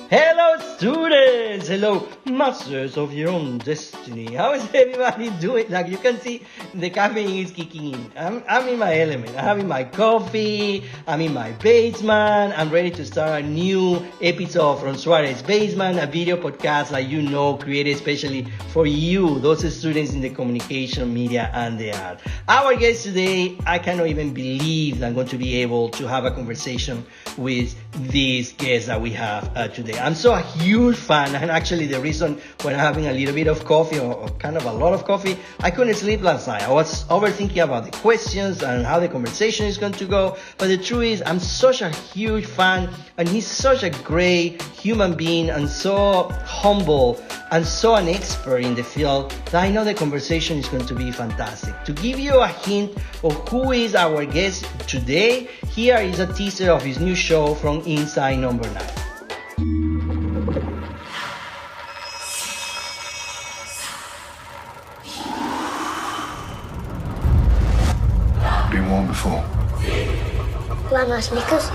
Hello, students! Hello, masters of your own destiny. How is everybody doing? Like you can see, the caffeine is kicking in. I'm in my element. I'm having my coffee. I'm in my basement. I'm ready to start a new episode from Suarez Basement, a video podcast like you know, created especially for you, those students in the communication, media, and the art. Our guest today, I cannot even believe that I'm going to be able to have a conversation with these guests that we have today. I'm so a huge fan, and actually the reason when I'm having a little bit of coffee or kind of a lot of coffee, I couldn't sleep last night. I was overthinking about the questions and how the conversation is going to go. But the truth is, I'm such a huge fan, and he's such a great human being and so humble and so an expert in the field that I know the conversation is going to be fantastic. To give you a hint of who is our guest today, here is a teaser of his new show from Inside Number 9. Been warned before. Grandma Snickers.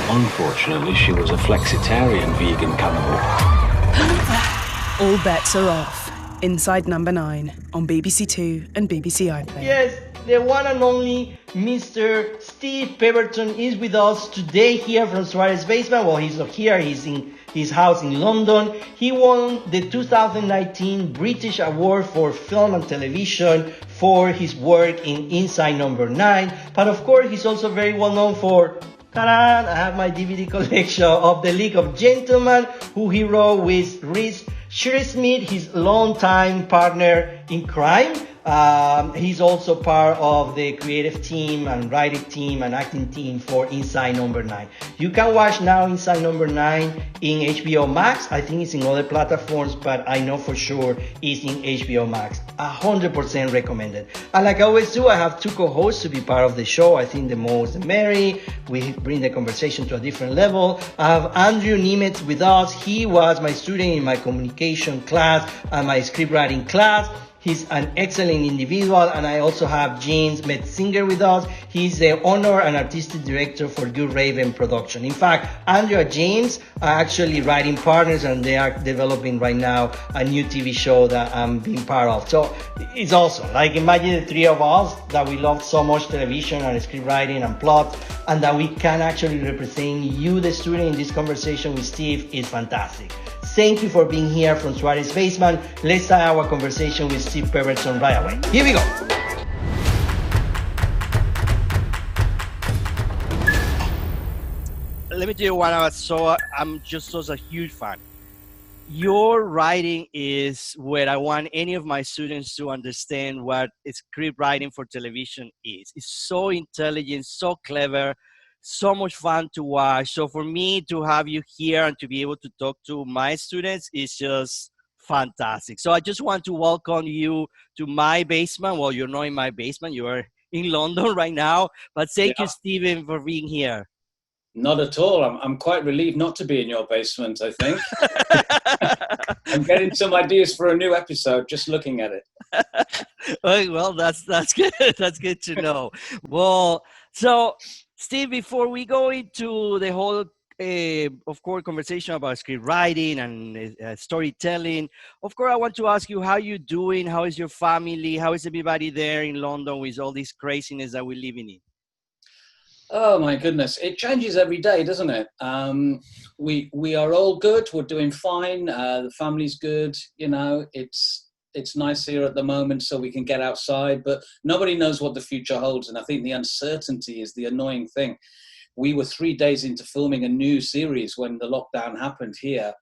Unfortunately, she was a flexitarian vegan cannibal. All bets are off. Inside Number 9 on BBC Two and BBC iPlayer. Yes, the one and only Mr. Steve Pemberton is with us today here from Suarez Basement. Well, he's not here, he's in his house in London. He won the 2019 British Award for Film and Television for his work in Inside Number 9. But of course, he's also very well known for I have my DVD collection of The League of Gentlemen, who he wrote with Reece Shearsmith, his longtime partner in crime. He's also part of the creative team and writing team and acting team for Inside Number 9. You can watch now Inside Number 9 in HBO Max. I think it's in other platforms, but I know for sure it's in HBO Max. 100% recommended. And like I always do, I have two co-hosts to be part of the show. I think the most the merry. We bring the conversation to a different level. I have Andrew Nimitz with us. He was my student in my communication class and my script writing class. He's an excellent individual, and I also have James Metzinger with us. He's the owner and artistic director for Good Raven Production. In fact, Andrew and James are actually writing partners, and they are developing right now a new TV show that I'm being part of. So it's awesome. Like imagine the three of us that we love so much television and script writing and plot, and that we can actually represent you, the student, in this conversation with Steve is fantastic. Thank you for being here from Suarez Basement. Let's start our conversation with Steve Pemberton right away. Here we go. Let me tell you what I'm just such a huge fan. Your writing is where I want any of my students to understand what script writing for television is. It's so intelligent, so clever, so much fun to watch. So for me to have you here and to be able to talk to my students is just fantastic. So I just want to welcome you to my basement. Well, you're not in my basement. You are in London right now. But thank you, Stephen, for being here. Not at all. I'm quite relieved not to be in your basement, I think. I'm getting some ideas for a new episode, just looking at it. Well, that's good. That's good to know. Well, so Steve, before we go into the whole, of course, conversation about script writing and storytelling, of course, I want to ask you how you're doing. How is your family? How is everybody there in London with all this craziness that we're living in? Oh my goodness, it changes every day, doesn't it? We are all good. We're doing fine. The family's good. You know, it's nice here at the moment, so we can get outside. But nobody knows what the future holds, and I think the uncertainty is the annoying thing. We were 3 days into filming a new series when the lockdown happened here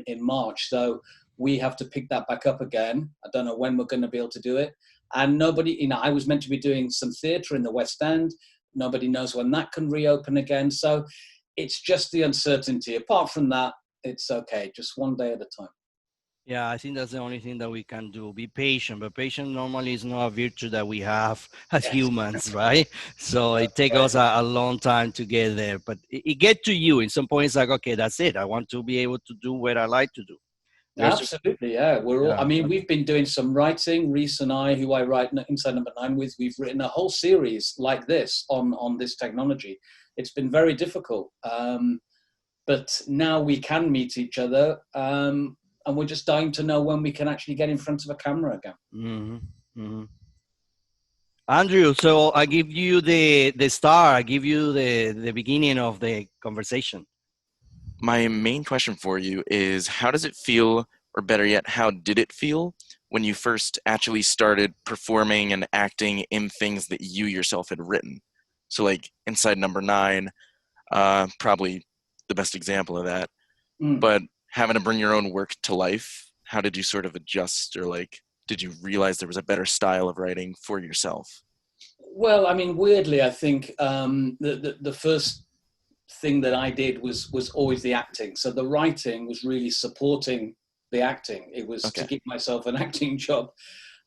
in March, so we have to pick that back up again. I don't know when we're going to be able to do it, and nobody. You know, I was meant to be doing some theatre in the West End. Nobody knows when that can reopen again. So it's just the uncertainty. Apart from that, it's okay. Just one day at a time. Yeah, I think that's the only thing that we can do. Be patient, but patience normally is not a virtue that we have as humans, right? So it takes us a long time to get there, but it get to you in some points like, okay, that's it. I want to be able to do what I like to do. Absolutely, yeah. We're all. Yeah. I mean, we've been doing some writing. Reece and I, who I write Inside Number 9 with, we've written a whole series like this on this technology. It's been very difficult, but now we can meet each other, and we're just dying to know when we can actually get in front of a camera again. Mm-hmm. Mm-hmm. Andrew, so I give you the start. I give you the beginning of the conversation. My main question for you is, how does it feel, or better yet, how did it feel when you first actually started performing and acting in things that you yourself had written? So like Inside Number 9, probably the best example of that. But having to bring your own work to life, how did you sort of adjust, or like, did you realize there was a better style of writing for yourself? Well, I mean, weirdly, I think the first thing that I did was always the acting. So the writing was really supporting the acting. It was to give myself an acting job.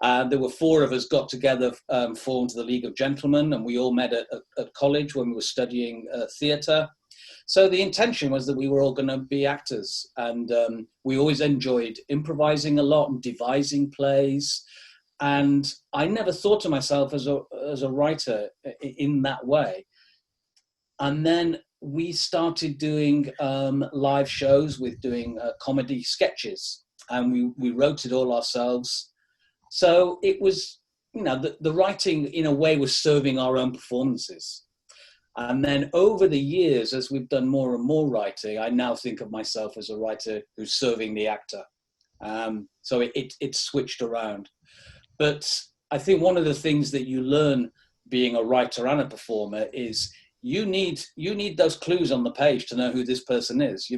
There were 4 of us got together, formed the League of Gentlemen, and we all met at college when we were studying theatre. So the intention was that we were all going to be actors, and we always enjoyed improvising a lot and devising plays. And I never thought of myself as a writer in that way. And then we started doing live shows with doing comedy sketches, and we wrote it all ourselves. So it was, the writing in a way was serving our own performances. And then over the years, as we've done more and more writing, I now think of myself as a writer who's serving the actor. So it switched around. But I think one of the things that you learn being a writer and a performer is you need those clues on the page to know who this person is.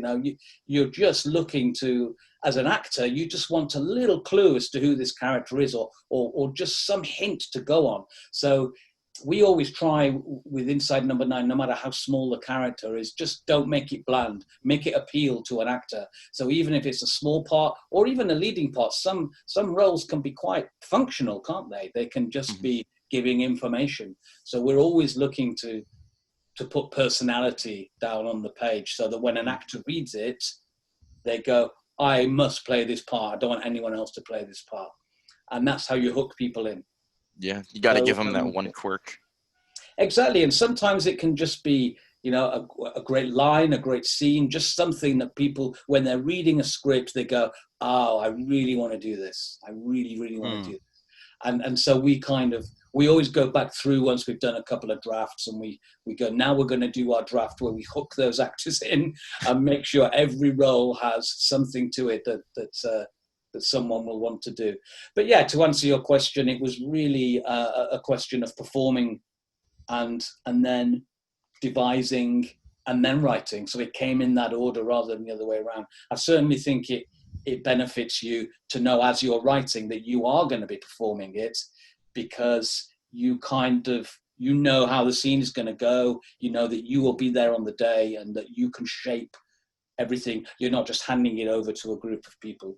You're just looking to, as an actor, you just want a little clue as to who this character is, or just some hint to go on. So we always try with Inside Number 9, no matter how small the character is, just don't make it bland, make it appeal to an actor. So even if it's a small part or even a leading part, some roles can be quite functional, can't they? They can just be giving information. So we're always looking to put personality down on the page, so that when an actor reads it, they go, I must play this part. I don't want anyone else to play this part. And that's how you hook people in. Yeah, you got to give them that one quirk. Exactly. And sometimes it can just be, a great line, a great scene, just something that people, when they're reading a script, they go, oh, I really want to do this. I really, really want to do this. And so we always go back through once we've done a couple of drafts, and we go, now we're going to do our draft where we hook those actors in and make sure every role has something to it that someone will want to do. But yeah, to answer your question, it was really a question of performing and then devising and then writing. So it came in that order rather than the other way around. I certainly think it benefits you to know as you're writing that you are going to be performing it, because you know how the scene is going to go, that you will be there on the day and that you can shape everything. You're not just handing it over to a group of people.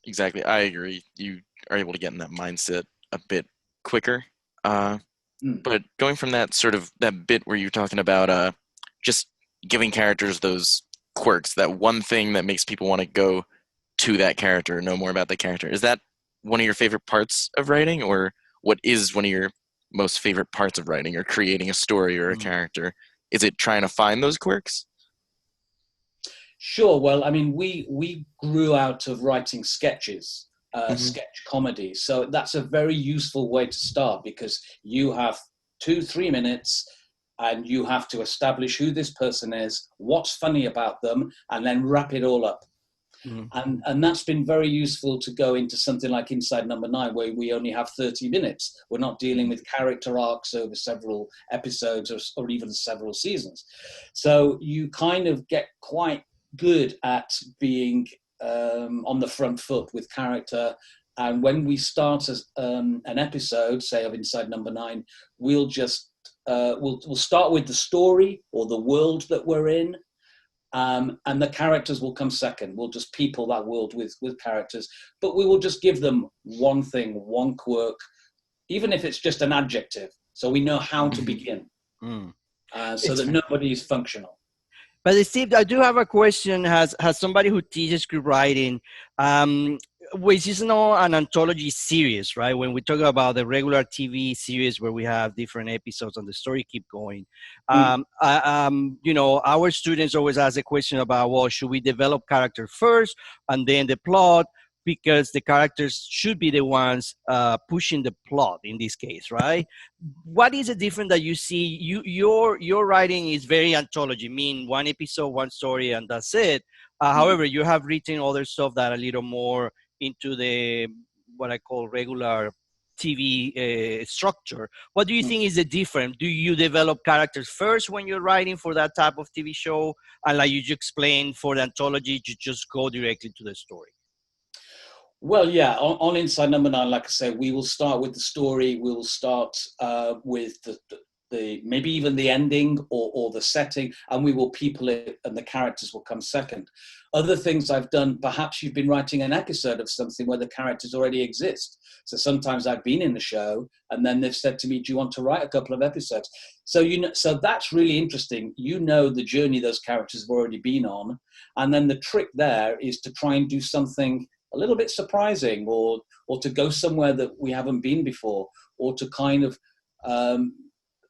Exactly. I agree. You are able to get in that mindset a bit quicker. But going from that bit where you're talking about just giving characters those quirks, that one thing that makes people want to go to that character, know more about the character, is that one of your favorite parts of writing, or what is one of your most favorite parts of writing or creating a story or a character? Is it trying to find those quirks? Sure. Well, I mean, we grew out of writing sketches, sketch comedy. So that's a very useful way to start, because you have 2-3 minutes and you have to establish who this person is, what's funny about them, and then wrap it all up. And that's been very useful to go into something like Inside Number 9, where we only have 30 minutes. We're not dealing with character arcs over several episodes or even several seasons. So you kind of get quite good at being on the front foot with character. And when we start as an episode, say of Inside Number 9, we'll just we'll start with the story or the world that we're in. And the characters will come second. We'll just people that world with characters, but we will just give them one thing, one quirk, even if it's just an adjective, so we know how to begin, so that nobody is functional. But Steve, I do have a question. Has somebody who teaches script writing, which is not an anthology series, right? When we talk about the regular TV series where we have different episodes and the story keep going, our students always ask a question about, well, should we develop character first and then the plot? Because the characters should be the ones pushing the plot in this case, right? What is the difference that you see? Your writing is very anthology, mean one episode, one story, and that's it. However, you have written other stuff that are a little more into the what I call regular TV structure. What do you think is the difference? Do you develop characters first when you're writing for that type of TV show, and like you just explained for the anthology, you just go directly to the story? Well, yeah, on Inside Number 9, like I said, we will start with the story. We will start with the maybe even the ending or the setting, and we will people it, and the characters will come second. Other things I've done, perhaps you've been writing an episode of something where the characters already exist. So sometimes I've been in the show, and then they've said to me, do you want to write a couple of episodes? So, so that's really interesting. You know the journey those characters have already been on, and then the trick there is to try and do something a little bit surprising, or to go somewhere that we haven't been before, or to kind of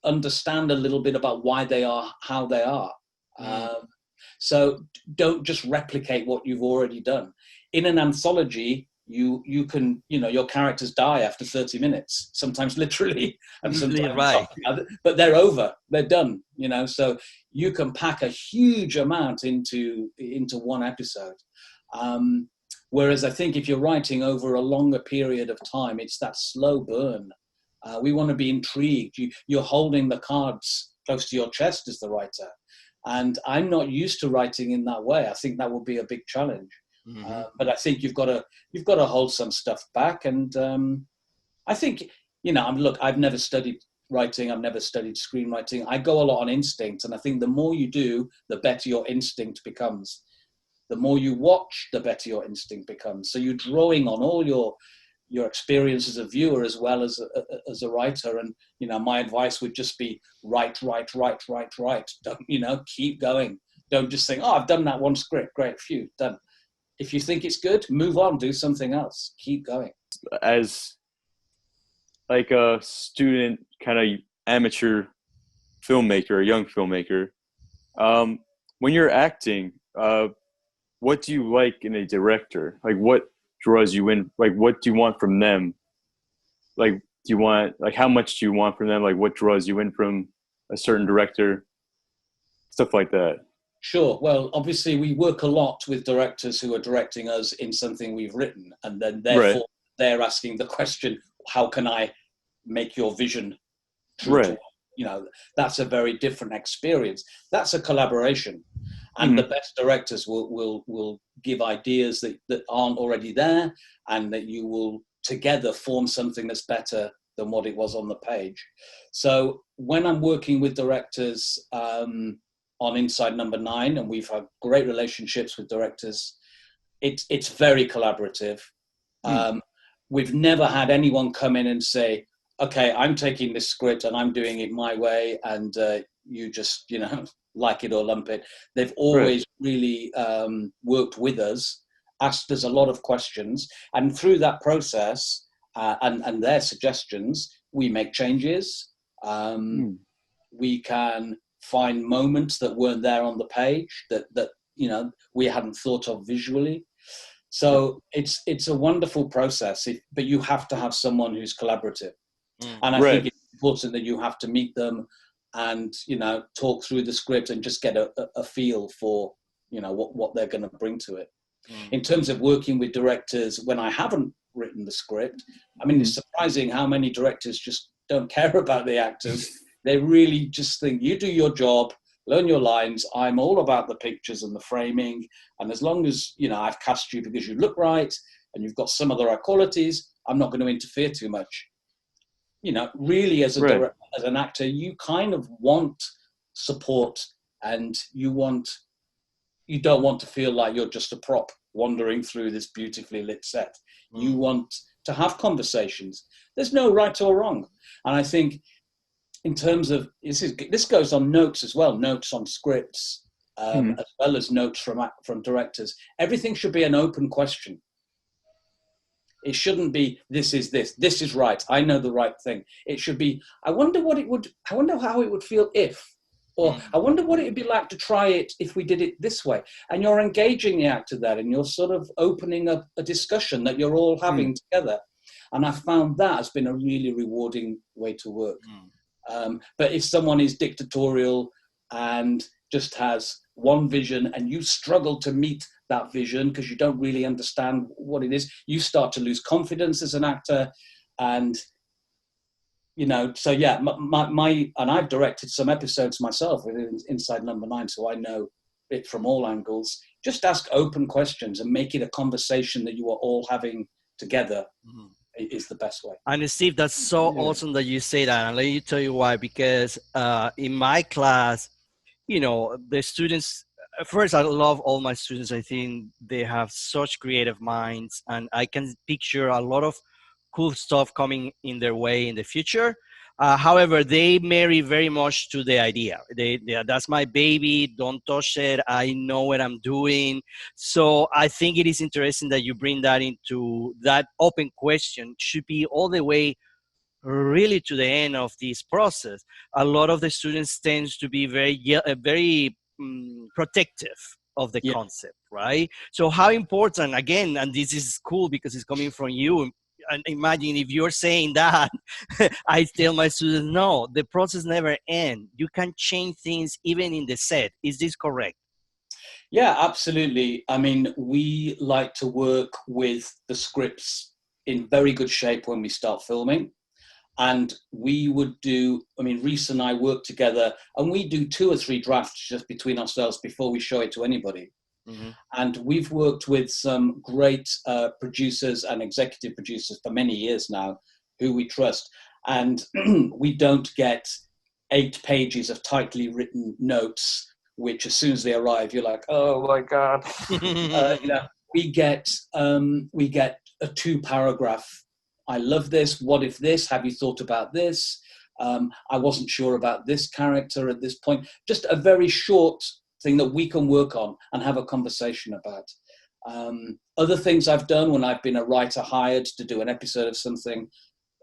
understand a little bit about why they are how they are. So don't just replicate what you've already done. In an anthology, you can, your characters die after 30 minutes, sometimes literally, and sometimes right. But they're over, they're done, so you can pack a huge amount into one episode. Whereas I think if you're writing over a longer period of time, it's that slow burn. We want to be intrigued. You're holding the cards close to your chest as the writer. And I'm not used to writing in that way. I think that would be a big challenge. But I think you've got to hold some stuff back. And I think, look, I've never studied writing. I've never studied screenwriting. I go a lot on instinct. And I think the more you do, the better your instinct becomes. The more you watch, the better your instinct becomes. So you're drawing on all your experience as a viewer as well as a writer. And, my advice would just be write. Don't, keep going. Don't just think, I've done that one script. Great, phew, done. If you think it's good, move on, do something else. Keep going. As like a student, kind of amateur filmmaker, a young filmmaker, when you're acting, what do you like in a director? Like, what draws you in? Like, what do you want from them? Like, how much do you want from them? Like, what draws you in from a certain director? Stuff like that. Sure. Well, obviously, we work a lot with directors who are directing us in something we've written. And then, therefore, they're asking the question, how can I make your vision true? Right. That's a very different experience. That's a collaboration. And the best directors will give ideas that aren't already there, and that you will together form something that's better than what it was on the page. So when I'm working with directors on Inside Number 9, and we've had great relationships with directors, it's very collaborative. We've never had anyone come in and say, okay, I'm taking this script and I'm doing it my way, and you just, like it or lump it. They've always really worked with us, asked us a lot of questions, and through that process and their suggestions, we make changes. We can find moments that weren't there on the page that we hadn't thought of visually. So it's a wonderful process, but you have to have someone who's collaborative. And I think it's important that you have to meet them and, talk through the script and just get a feel for, what they're going to bring to it. In terms of working with directors, when I haven't written the script, I mean, it's surprising how many directors just don't care about the actors. They really just think, you do your job, learn your lines. I'm all about the pictures and the framing. And as long as, I've cast you because you look right and you've got some of the right qualities, I'm not going to interfere too much. Really as as an actor, you kind of want support, and you don't want to feel like you're just a prop wandering through this beautifully lit set. You want to have conversations. There's no right or wrong. And I think in terms of, this goes on notes as well, notes on scripts. as well as notes from directors. Everything should be an open question. It shouldn't be, this is right, I know the right thing. It should be, I wonder how it would feel if, or I wonder what it would be like to try it if we did it this way. And you're engaging the actor there, and you're sort of opening up a discussion that you're all having together. And I found that has been a really rewarding way to work. But if someone is dictatorial and just has one vision and you struggle to meet that vision because you don't really understand what it is, you start to lose confidence as an actor. And, you know, so yeah, and I've directed some episodes myself within Inside Number 9, so I know it from all angles. Just ask open questions and make it a conversation that you are all having together. Is the best way. And Steve, that's so awesome that you say that. And let me tell you why. Because in my class, you know, the students, first, I love all my students. I think they have such creative minds, and I can picture a lot of cool stuff coming in their way in the future. However, they marry very much to the idea. That's my baby. Don't touch it. I know what I'm doing. So I think it is interesting that you bring that into that open question. Should be all the way really to the end of this process. A lot of the students tends to be very protective of the concept, right? So how important, again, and this is cool because it's coming from you, and imagine if you're saying that, I tell my students, no, the process never ends. You can change things even in the set. Is this correct? Yeah, absolutely. I mean, we like to work with the scripts in very good shape when we start filming. And we would do, I mean, Reece and I work together, and we do 2 or 3 drafts just between ourselves before we show it to anybody. And we've worked with some great producers and executive producers for many years now who we trust. And we don't get 8 pages of tightly written notes, which as soon as they arrive, you're like, oh my God. You know, we get a 2-paragraph, I love this, what if this, have you thought about this? I wasn't sure about this character at this point. Just a very short thing that we can work on and have a conversation about. Other things I've done when I've been a writer hired to do an episode of something,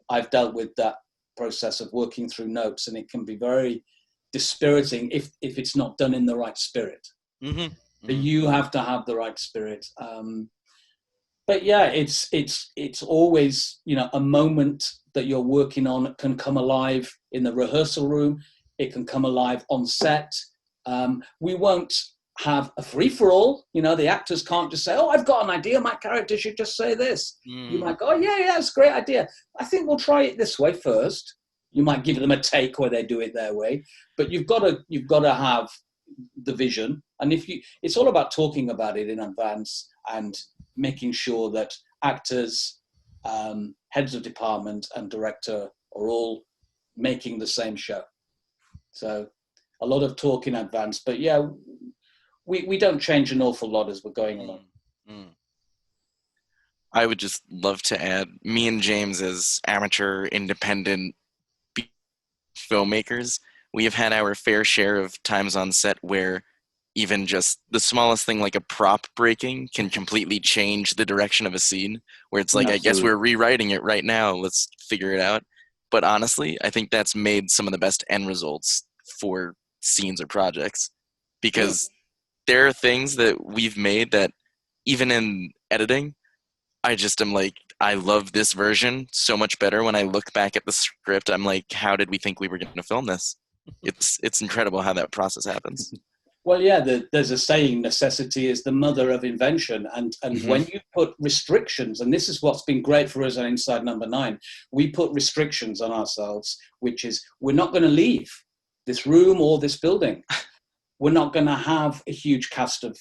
I've dealt with that process of working through notes, and it can be very dispiriting if it's not done in the right spirit. But you have to have the right spirit. But yeah, it's always, you know, a moment that you're working on can come alive in the rehearsal room. It can come alive on set. We won't have a free-for-all. You know, the actors can't just say, oh, I've got an idea, my character should just say this. You might go, oh, yeah, it's a great idea. I think we'll try it this way first. You might give them a take where they do it their way. But you've got to have the vision. And it's all about talking about it in advance and making sure that actors, heads of department and director are all making the same show. So a lot of talk in advance, but yeah, we don't change an awful lot as we're going along. I would just love to add, me and James as amateur independent filmmakers, we have had our fair share of times on set where even just the smallest thing like a prop breaking can completely change the direction of a scene, where it's like, I guess we're rewriting it right now, let's figure it out. But honestly, I think that's made some of the best end results for scenes or projects, because there are things that we've made that even in editing, I just am like, I love this version so much better. When I look back at the script, I'm like, how did we think we were going to film this? It's incredible how that process happens. Well, yeah, there's a saying, necessity is the mother of invention. And when you put restrictions, and this is what's been great for us on Inside Number 9, we put restrictions on ourselves, which is we're not going to leave this room or this building. We're not going to have a huge cast of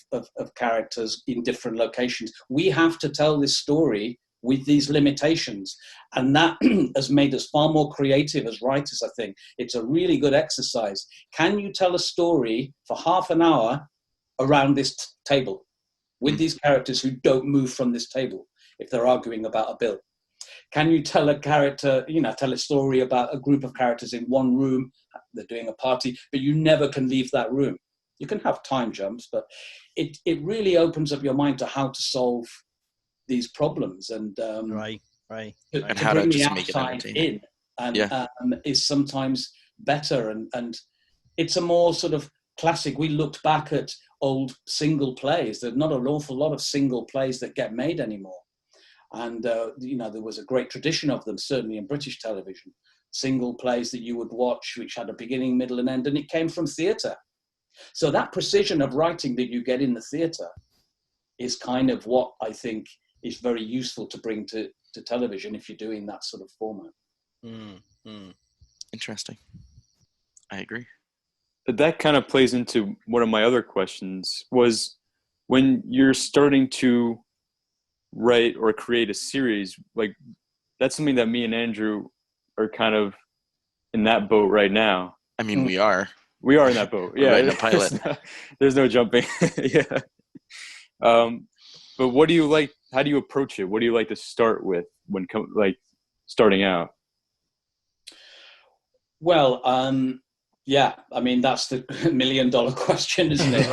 characters in different locations. We have to tell this story with these limitations. And that has made us far more creative as writers, I think. It's a really good exercise. Can you tell a story for half an hour around this table with these characters who don't move from this table if they're arguing about a bill? Can you tell tell a story about a group of characters in one room, they're doing a party, but you never can leave that room. You can have time jumps, but it really opens up your mind to how to solve these problems, and Right. And to how to bring the just make it outside entertaining. in, and is sometimes better, and it's a more sort of classic. We looked back at old single plays. There's not an awful lot of single plays that get made anymore. And, there was a great tradition of them, certainly in British television. Single plays that you would watch, which had a beginning, middle, and end, and it came from theatre. So that precision of writing that you get in the theatre is kind of what I think is very useful to bring to television if you're doing that sort of format. Interesting. I agree. But that kind of plays into one of my other questions, was when you're starting to write or create a series, like that's something that me and Andrew are kind of in that boat right now. I mean, we are in that boat. We're writing a pilot. There's no jumping. Yeah. But what do you like? How do you approach it? What do you like to start with when starting out? Well, yeah, I mean, that's the $1 million question, isn't it?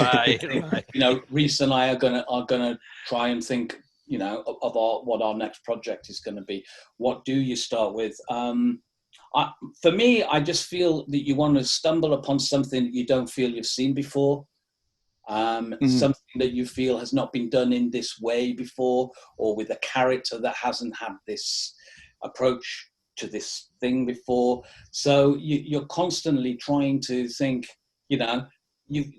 Right. Reece and I are gonna try and think, of what our next project is going to be. What do you start with? For me, I just feel that you want to stumble upon something that you don't feel you've seen before. Something that you feel has not been done in this way before, or with a character that hasn't had this approach to this thing before. So you're constantly trying to think,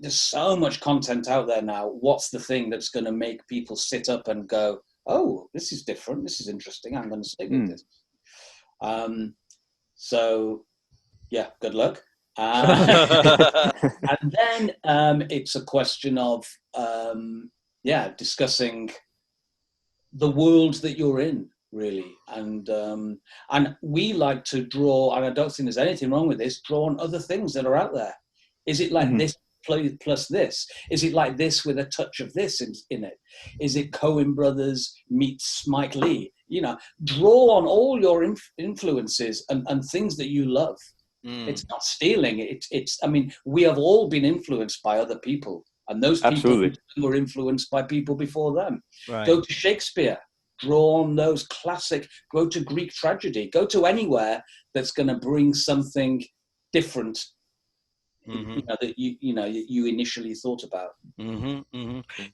there's so much content out there now. What's the thing that's going to make people sit up and go, oh, this is different, this is interesting, I'm going to stick with this. So yeah, good luck. And then it's a question of discussing the world that you're in, really. And we like to draw, and I don't think there's anything wrong with this, draw on other things that are out there. Is it like this plus this? Is it like this with a touch of this in it? Is it Coen Brothers meets Mike Lee? Draw on all your influences and things that you love. It's not stealing. I mean, we have all been influenced by other people, and those people were influenced by people before them. Right. Go to Shakespeare, draw on those classic. Go to Greek tragedy. Go to anywhere that's going to bring something different. That you initially thought about.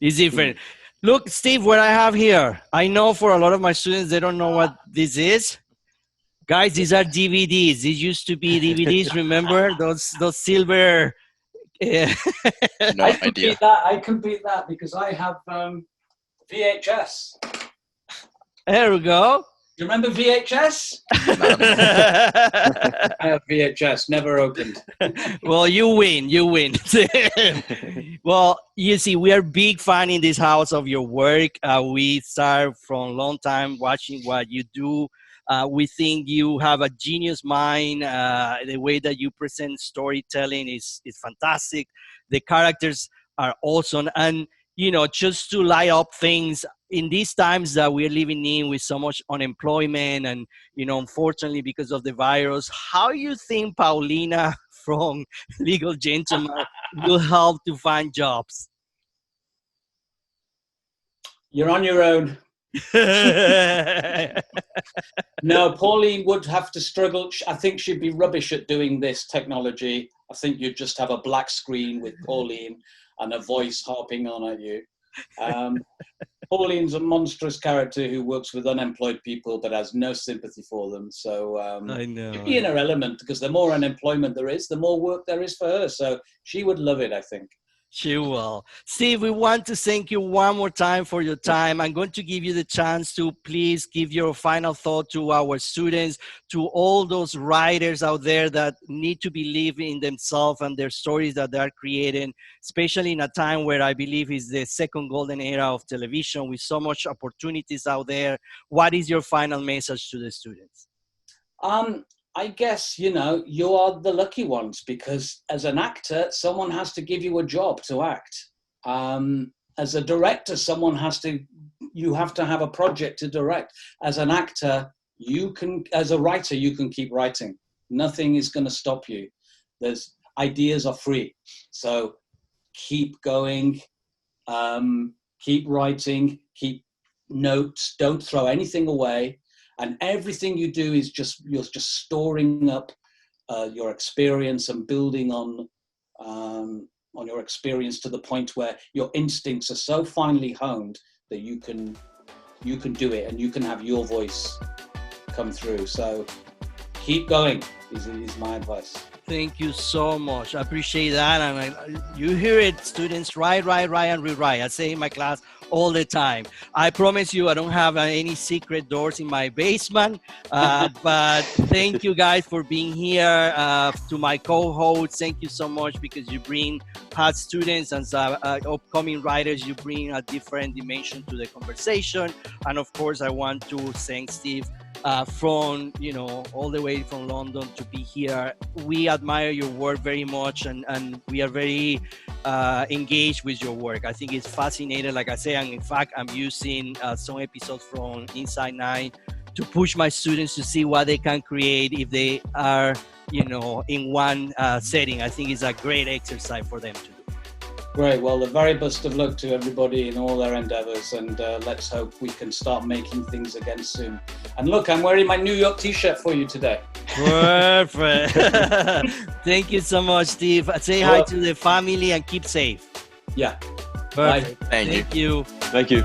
It's different. Look, Steve, what I have here. I know for a lot of my students, they don't know what this is. Guys, these are DVDs. These used to be DVDs. Remember those silver? No idea. I can beat that because I have VHS. There we go. Do you remember VHS? I have VHS, never opened. Well, you win. Well, you see, we are big fan in this house of your work. We start from a long time watching what you do. We think you have a genius mind. The way that you present storytelling is fantastic. The characters are awesome. And, just to light up things in these times that we're living in with so much unemployment and, unfortunately because of the virus, how you think Paulina from Legal Gentleman will help to find jobs? You're on your own. No, Pauline would have to struggle. I think she'd be rubbish at doing this technology. I think you'd just have a black screen with Pauline and a voice harping on at you. Pauline's a monstrous character who works with unemployed people but has no sympathy for them. So I know. she'd be in her element, because the more unemployment there is, the more work there is for her. So she would love it, I think. She will. Steve, we want to thank you one more time for your time. I'm going to give you the chance to please give your final thought to our students, to all those writers out there that need to believe in themselves and their stories that they're creating, especially in a time where I believe is the second golden era of television with so much opportunities out there. What is your final message to the students? I guess, you are the lucky ones, because as an actor, someone has to give you a job to act. As a director, you have to have a project to direct. As an actor, as a writer, you can keep writing. Nothing is going to stop you. Ideas are free. So keep going, keep writing, keep notes, don't throw anything away. And everything you do is you're just storing up your experience and building on your experience to the point where your instincts are so finely honed that you can do it and you can have your voice come through. So keep going is my advice. Thank you so much. I appreciate that. And you hear it, students, write, and rewrite. I say in my class all the time. I promise you I don't have any secret doors in my basement. But thank you guys for being here. To my co-hosts, thank you so much, because you bring past students and upcoming writers, you bring a different dimension to the conversation. And of course, I want to thank Steve from, all the way from London to be here. We admire your work very much, and we are very engaged with your work. I think it's fascinating, like I say, and in fact, I'm using some episodes from Inside 9 to push my students to see what they can create if they are, in one setting. I think it's a great exercise for them to do. Great. Well, the very best of luck to everybody in all their endeavors, and let's hope we can start making things again soon. And look, I'm wearing my New York t-shirt for you today. Perfect. Thank you so much, Steve. Say hi to the family and keep safe. Yeah. Perfect. Thank you. Thank you.